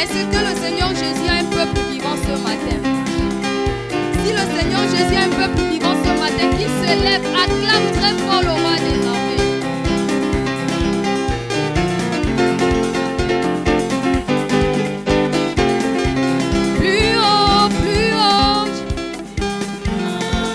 Est-ce que le Seigneur Jésus a un peuple vivant ce matin? Si le Seigneur Jésus a un peuple vivant ce matin, qui se lève, acclame très fort le roi des armées. Plus haut, plus haut.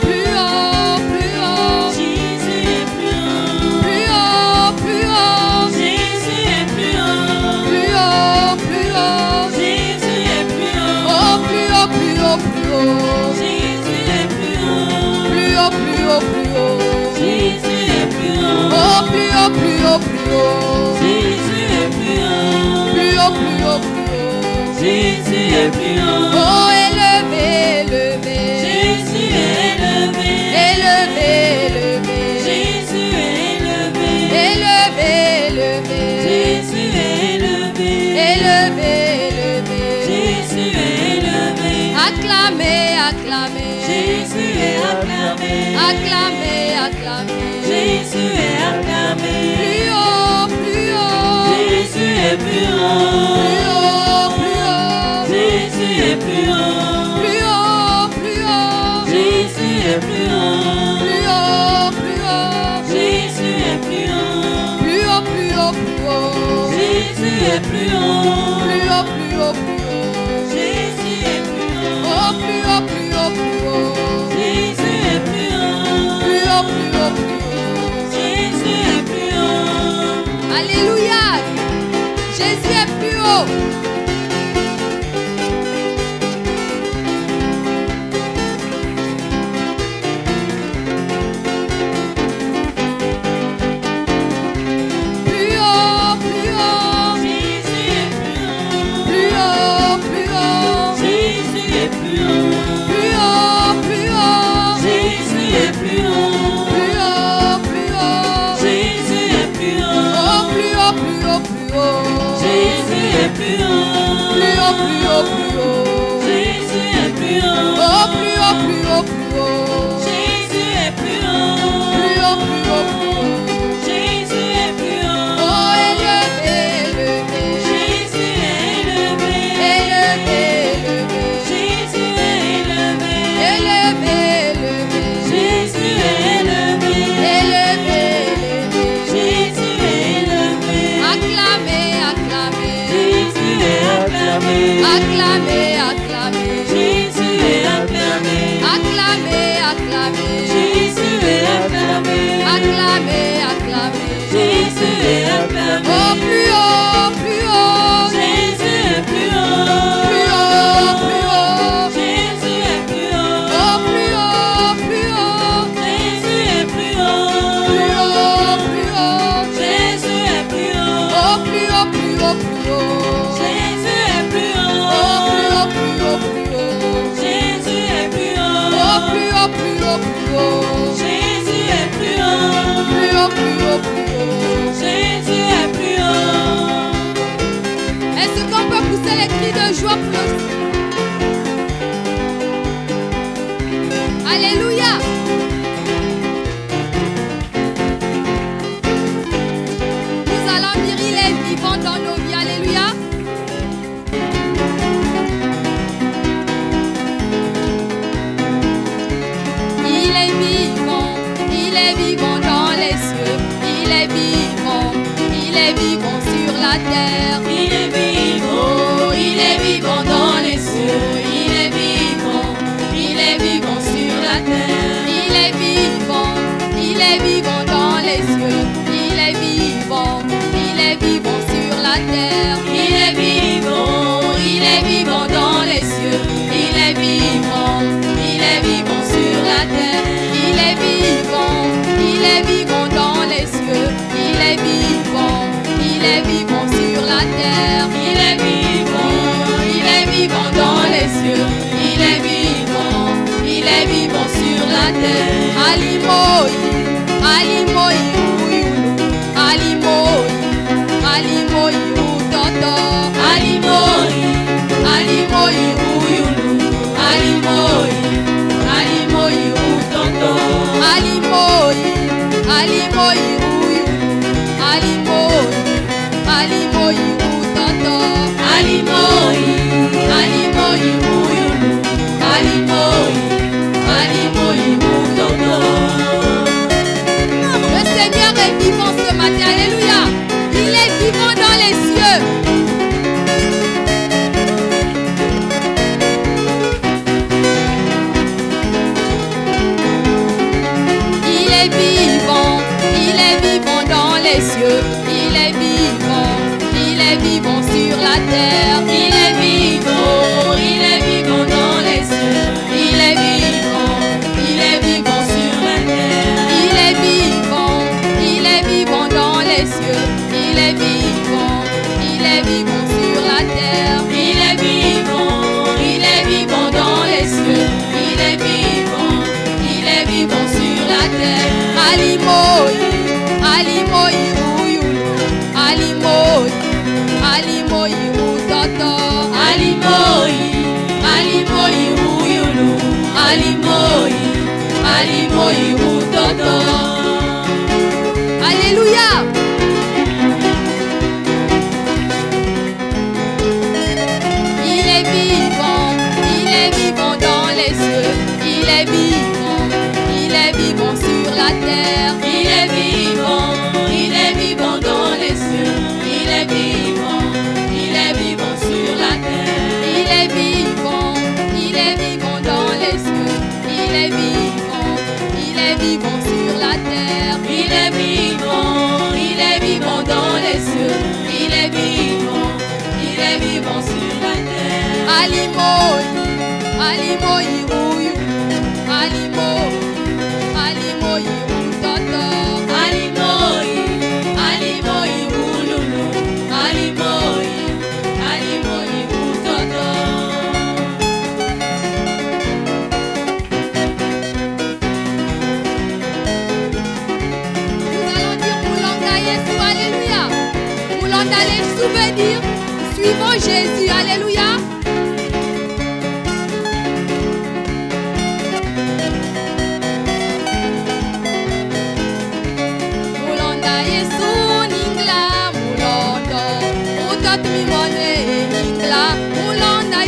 Plus haut, plus haut. Jésus est plus haut. Plus haut, plus haut. Jésus est plus haut. Plus haut, plus haut. Jésus est plus haut. Oh, plus haut, plus haut, plus haut. Jésus est plus haut. Plus haut, plus haut, plus haut. Jésus est plus haut. Oh, plus haut, plus haut, plus haut. Jésus est plus haut. Plus haut, plus haut, plus haut. Jésus est plus haut. Oh, élevé, élevé. Jésus est élevé. Élevé, élevé. Jésus est élevé. Élevé, élevé. Jésus est élevé. Élevé, élevé. Jésus est élevé. Acclamez, acclamez. Jésus est acclamé. Acclamez, acclamez. Jésus est acclamé. Plus haut, plus haut. Jésus est plus Plus haut. haut, plus haut. Jésus est plus haut. Plus haut, plus haut. Jésus est plus haut. Plus haut, plus haut. Jésus est plus haut. Plus haut, plus haut, plus haut. Jésus est plus haut. Plus haut, plus haut, plus haut. Jésus est plus haut. Oh, plus haut, plus haut, plus haut. Jésus est plus haut. Plus haut, plus haut, plus haut. Jésus est plus haut. Alléluia. Jésus est plus haut. Plus haut, plus haut. Jésus est plus haut. Plus haut, plus haut. Jésus est plus haut. Plus haut, plus haut. Jésus est plus haut. Plus haut, plus haut. Jésus est plus Oh, haut. plus haut, plus haut, plus haut. Jésus est plus haut. Plus haut, plus haut, plus haut. Jésus est plus haut. Oh, plus haut, plus haut, plus haut. Jésus est plus haut. Plus haut, plus haut, plus haut. Jésus est plus haut. Oh, élevé, élevé. Jésus est élevé. Élevé, élevé. Jésus est élevé. Élevé, élevé. Jésus est élevé. Élevé, élevé. Jésus est élevé. Acclamez, acclamez. Jésus est acclamé. Acclamez, acclamez. Jésus est acclamé. Acclamez, acclamez. Jésus est acclamé. Acclamez, acclamez. Jésus est acclamé. Oh, plus haut, plus haut. Jésus est plus haut. Plus haut, plus haut. Jésus est plus haut. Oh, plus haut, plus haut. Jésus est plus haut. Plus haut, plus haut. Jésus est plus haut. Oh, plus haut, plus haut, plus haut. Jésus est plus Oh, plus haut. haut, plus haut, plus haut. Jésus est plus Oh, haut. plus haut, plus haut, plus haut. Jésus est plus haut. Plus haut, plus haut, plus haut. Jésus est plus haut. Est-ce qu'on peut pousser les cris de joie pour le... Alléluia. Nous allons dire il est vivant dans nos vies. Alléluia. Il est vivant dans les cieux. Il est vivant sur la terre. Il est vivant. Oh, il est vivant dans les cieux. Il est vivant sur la terre. Il est vivant dans les cieux. Il est vivant sur la terre. Il est vivant dans les cieux. Il est vivant sur la terre. Il est vivant dans les cieux. Il est vivant sur la terre. Il est vivant dans les cieux. Il est vivant sur la terre. Alimoi, alimoi, alimoi, alimoi, toto, alimoi, alimoi, alimoi, alimoi, toto, alimoi, alimoi, alimoi, alimoi, toto, Alimoi, alimoi muyulu, alimoi, alimoi mutoto. Le Seigneur est vivant ce matin. Alléluia. Il est vivant dans les cieux. Il est vivant dans les cieux. Il est vivant sur la terre. Il est vivant dans les cieux. Il est vivant sur la terre. Il est vivant dans les cieux. Il est vivant sur la terre. Il est vivant dans les cieux. Il est vivant sur la terre. Alimoi, alimoi uyulu, alimoi, alimoi utoto, Alimoi, alimoi uyulu, alimoi, alimoi utoto. Alléluia. Il est vivant dans les cieux. Il est vivant sur la terre. Il est vivant dans les cieux. Il est vivant sur la terre. Il est vivant dans les cieux. Il est vivant sur la terre. Il est vivant dans les cieux. Il est vivant sur la terre. Alimoi, alimoi uyu, alimoi, alimoi utoto, Alimoi, alimoi ululu, alimoi, alimoi utoto. Nous allons dire Moulanga Yesu, alléluia. Moulanga Yesu veut dire suivons Jésus, alléluia. Moulanga Yesu ningla mulondo, utot mi mone ningla. Moulanga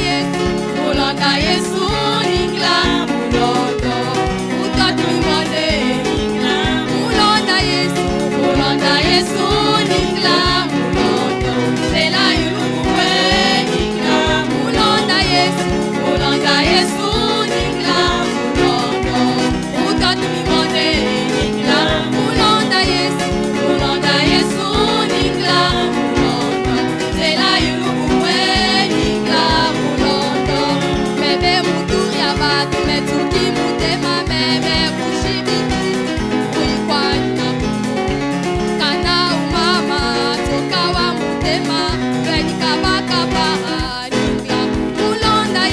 Yesu ningla mulondo, utot mi mone ningla. Moulanga Yesu ningla mulondo, c'est la yuluwe ningla. Moulanga Yesu ningla mulondo, utot mi mone ningla. Moulanga Yesu ningla mulondo, c'est la yuluwe ningla mulondo. Bebe muturi abatu metuki mutema meme kushibiti kuikwanya kana umama toka wa mutema weni kabakaba ningla. Mulonda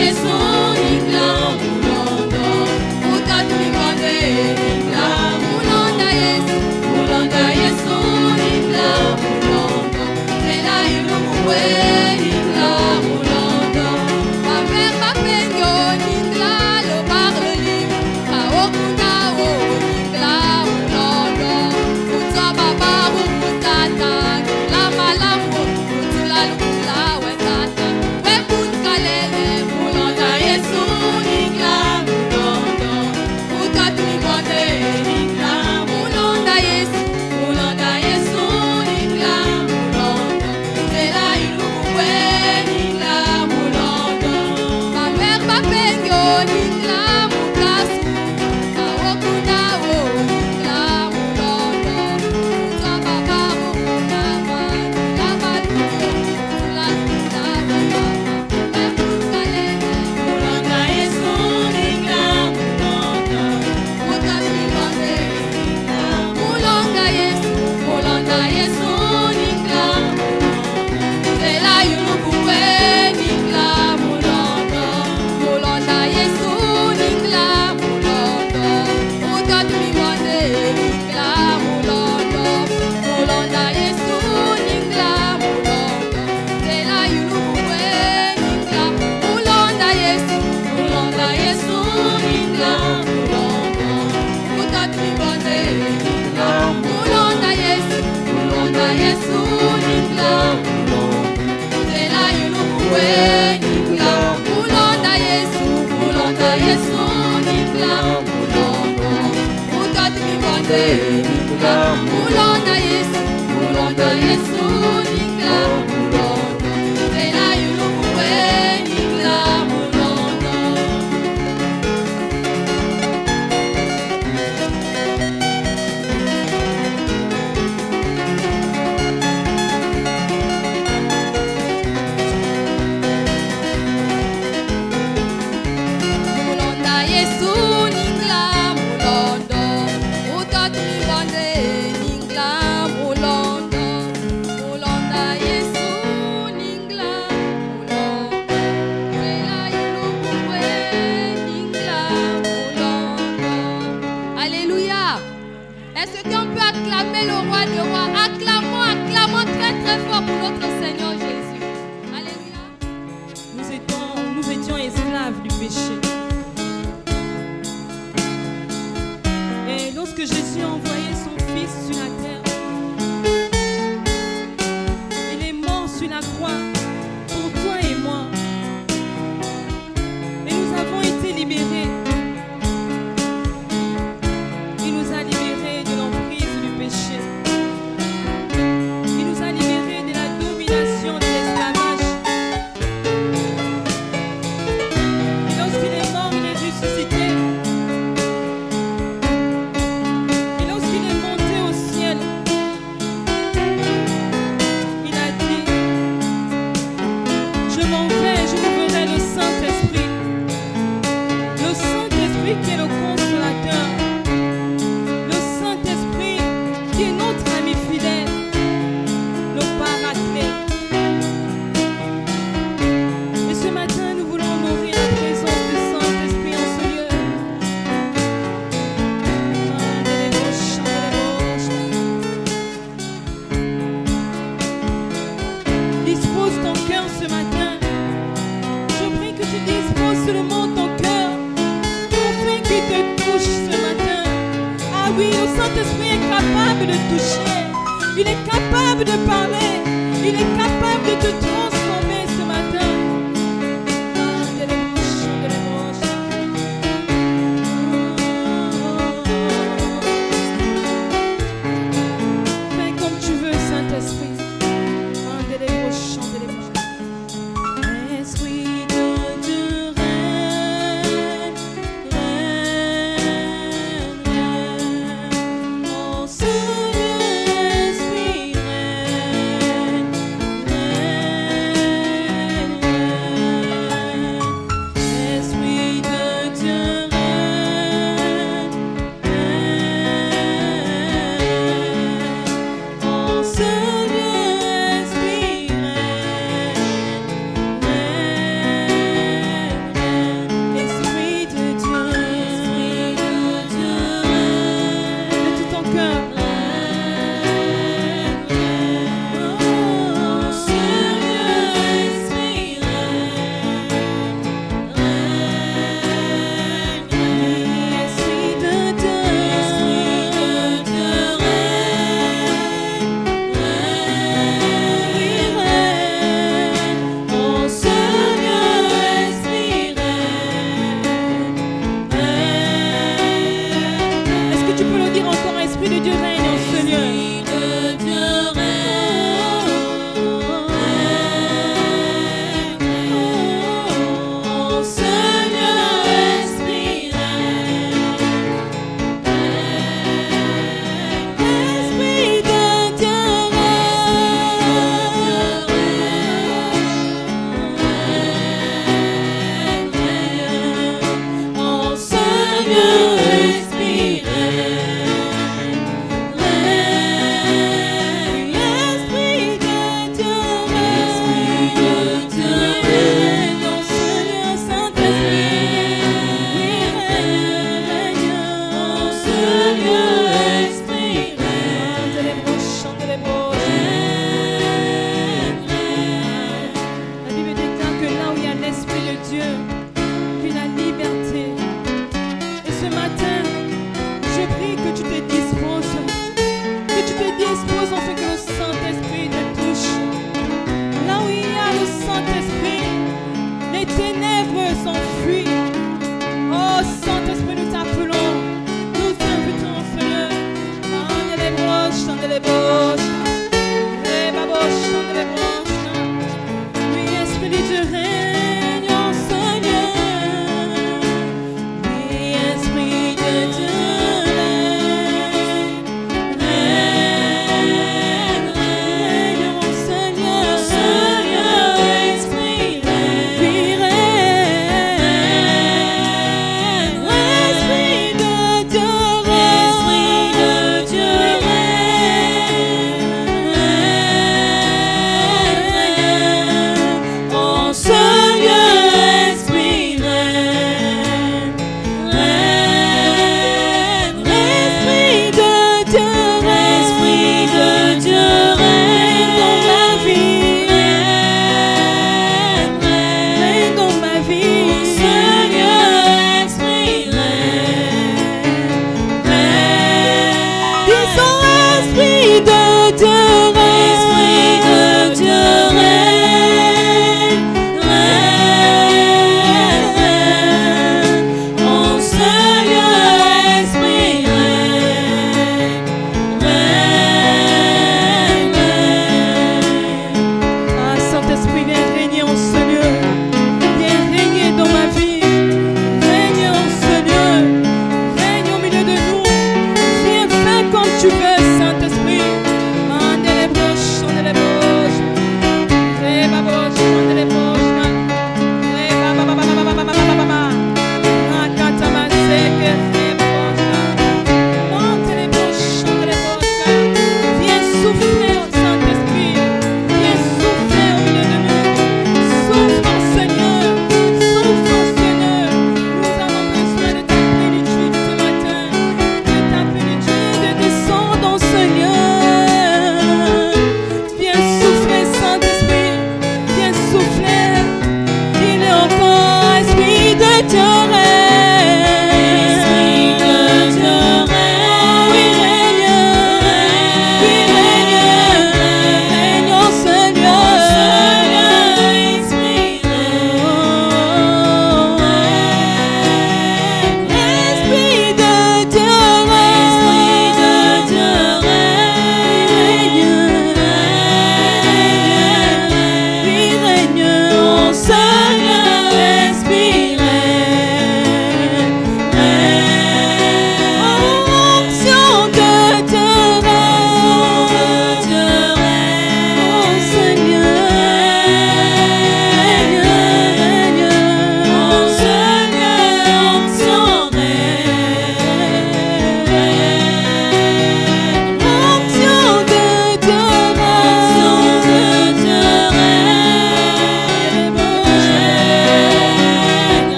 Yesu ningla mulondo, utatu mikonde ningla. Mulonda Yesu ningla mulondo, tela yuluwe ningla mulondo. Mamer mapenyo ningla lo parle libre, kaokuna o ningla mulondo. Kutwa baba ukutata, la malambo Esprit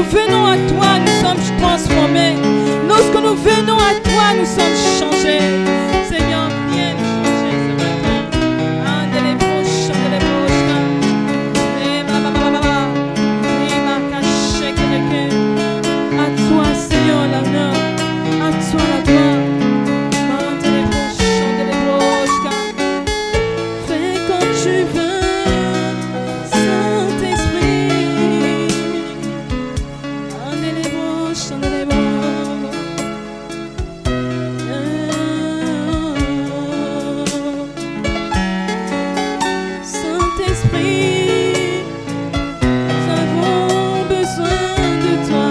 nous venons à toi, nous sommes transformés. Lorsque nous venons à toi, nous sommes changés. Seigneur, viens nous changer ce matin. À toi, Seigneur, l'honneur. À toi, la gloire. Fais comme tu veux, Saint-Esprit. Saint-Esprit, nous avons besoin de toi.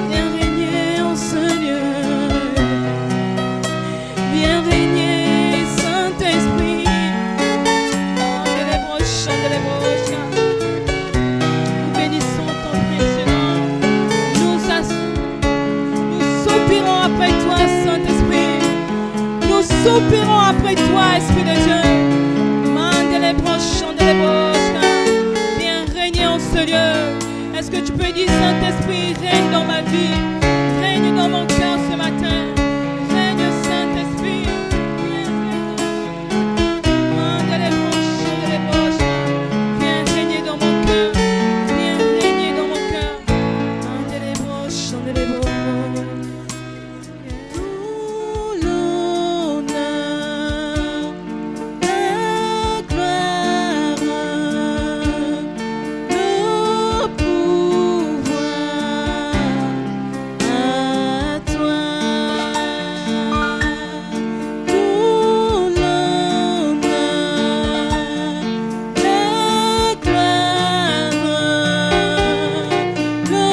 Viens régner en ce lieu. Viens régner, Saint-Esprit. Nous bénissons ton précieux nom. Nous soupirons après toi, Saint-Esprit. Nous soupirons après toi, Esprit de Dieu. Viens régner en ce lieu. Est-ce que tu peux dire, Saint-Esprit, règne dans ma vie, règne dans mon cœur ce matin. Règne, Saint-Esprit. Viens régner dans mon cœur. Viens régner dans mon cœur. Tout l'honneur, la gloire, le pouvoir à toi. Tout l'honneur, la gloire, le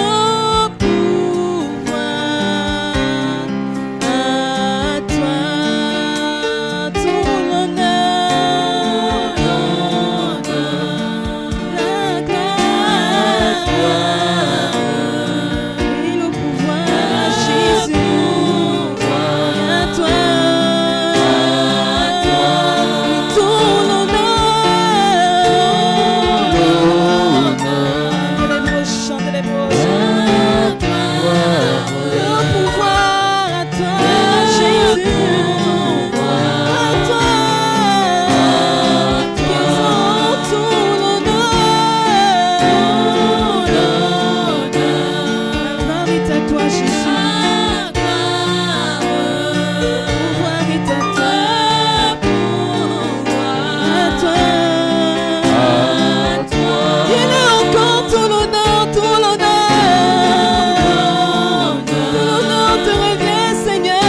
pouvoir à toi. Tout l'honneur, la gloire et le pouvoir à Jésus. À toi, tout le pouvoir à toi, Jésus. À toi, tout l'honneur. La gloire est à toi, Jésus. Le pouvoir est à toi. À toi. Dis-le encore, tout l'honneur, tout l'honneur. Tout l'honneur te revient, Seigneur.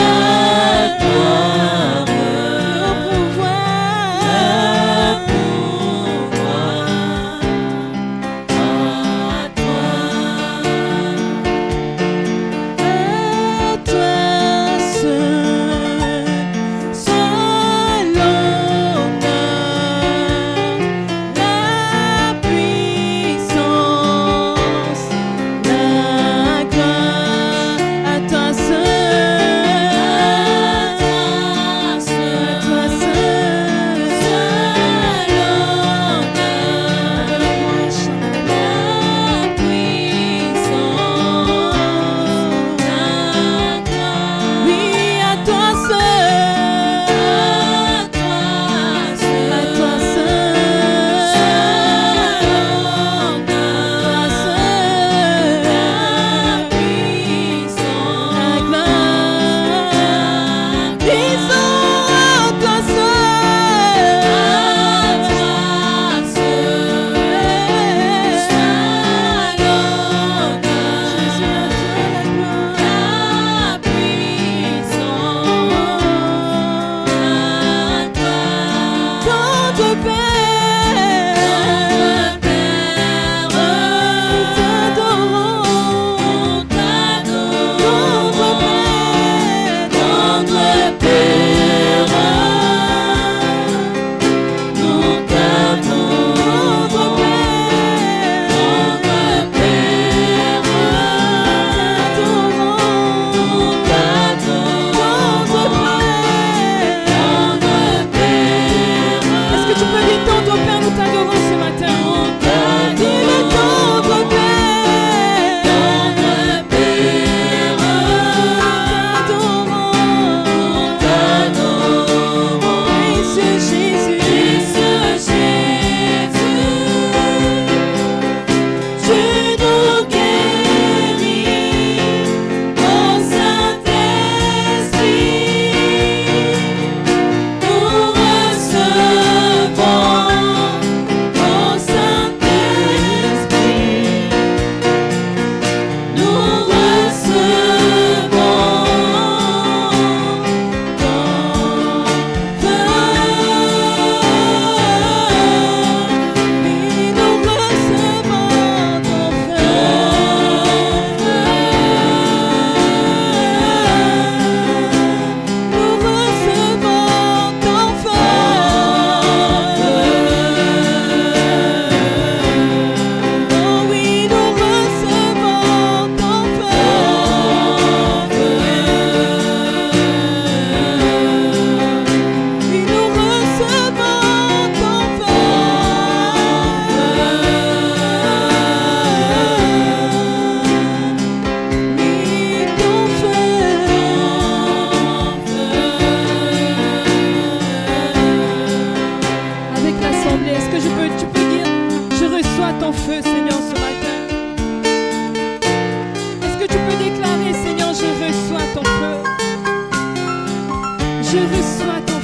Je reçois ta